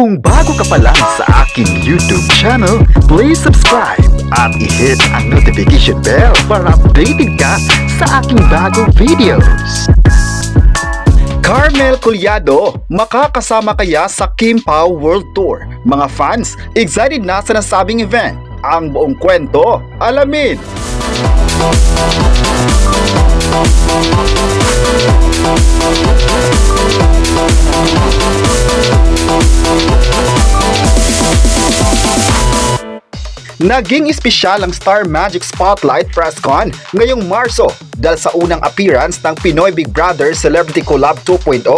Kung bago ka pa lang sa aking YouTube channel, please subscribe at i-hit ang notification bell para updated ka sa aking bagong videos. Carmel Collado, makakasama kaya sa Kim Pao World Tour? Mga fans, excited na sa nasabing event. Ang buong kwento, alamin! Naging espesyal ang Star Magic Spotlight Press Con ngayong Marso dahil sa unang appearance ng Pinoy Big Brother Celebrity Collab 2.0,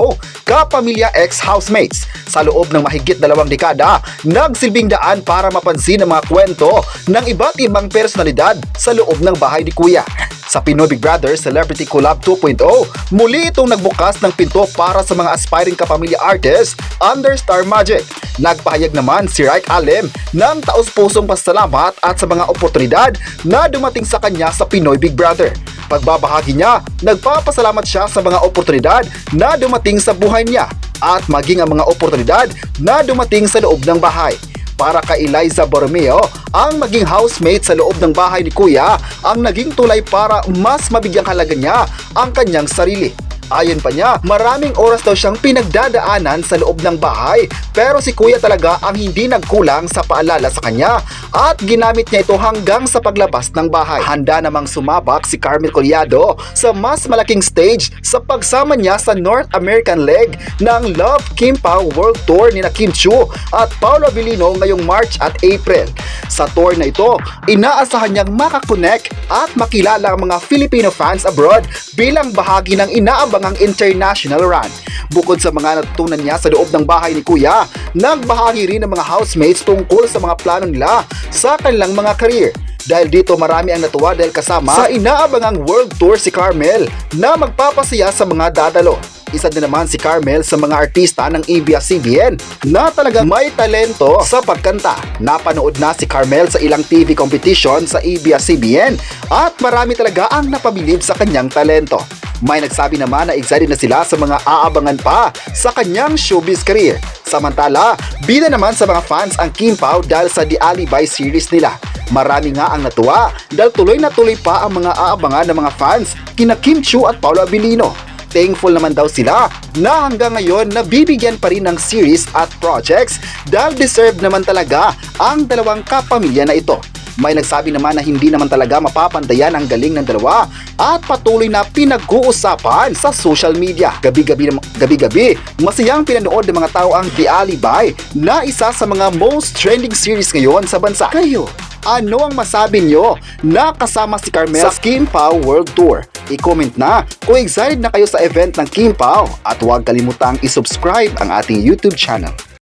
Kapamilya X Housemates. Sa loob ng mahigit 2 dekada, nagsilbing daan para mapansin ang mga kwento ng iba't ibang personalidad sa loob ng bahay ni Kuya. Sa Pinoy Big Brother Celebrity Collab 2.0, muli itong nagbukas ng pinto para sa mga aspiring kapamilya artists under Star Magic. Nagpahayag naman si Raik Alem ng taos-pusong pasalamat at sa mga oportunidad na dumating sa kanya sa Pinoy Big Brother. Pagbabahagi niya, nagpapasalamat siya sa mga oportunidad na dumating sa buhay niya at maging ang mga oportunidad na dumating sa loob ng bahay. Para kay Eliza Borromeo, ang maging housemate sa loob ng bahay ni Kuya ang naging tulay para mas mabigyang halaga niya ang kanyang sarili. Ayon pa niya, maraming oras daw siyang pinagdadaanan sa loob ng bahay pero si Kuya talaga ang hindi nagkulang sa paalala sa kanya at ginamit niya ito hanggang sa paglabas ng bahay. Handa namang sumabak si Carmel Collado sa mas malaking stage sa pagsama niya sa North American leg ng Love Kim Pao World Tour ni Kim Chiu at Paolo Abilino ngayong March at April. Sa tour na ito, inaasahan niyang makakonect at makilala ang mga Filipino fans abroad bilang bahagi ng inaabangang international run. Bukod sa mga natutunan niya sa loob ng bahay ni Kuya, nagbahagi rin ng mga housemates tungkol sa mga plano nila sa kanilang mga career. Dahil dito marami ang natuwa dahil kasama sa inaabangang world tour si Carmel na magpapasaya sa mga dadalo. Isa din naman si Carmel sa mga artista ng ABS-CBN na talagang may talento sa pagkanta. Napanood na si Carmel sa ilang TV competition sa ABS-CBN at marami talaga ang napabilib sa kanyang talento. May nagsabi naman na excited na sila sa mga aabangan pa sa kanyang showbiz career. Samantala, bida naman sa mga fans ang Kim Pao dahil sa The Alibi series nila. Marami nga ang natuwa dahil tuloy na tuloy pa ang mga aabangan ng mga fans kina Kim Chiu at Paolo Abilino. Thankful naman daw sila na hanggang ngayon nabibigyan pa rin ng series at projects dahil deserve naman talaga ang dalawang kapamilya na ito. May nagsabi naman na hindi naman talaga mapapantayan ang galing ng dalawa at patuloy na pinag-uusapan sa social media. Gabi-gabi, masayang pinanood ng mga tao ang The Alibi na isa sa mga most trending series ngayon sa bansa. Kayo, ano ang masabi nyo na kasama si Carmel sa Kim Pao World Tour? I-comment na kung excited na kayo sa event ng Kim Pao at huwag kalimutang i-subscribe ang ating YouTube channel.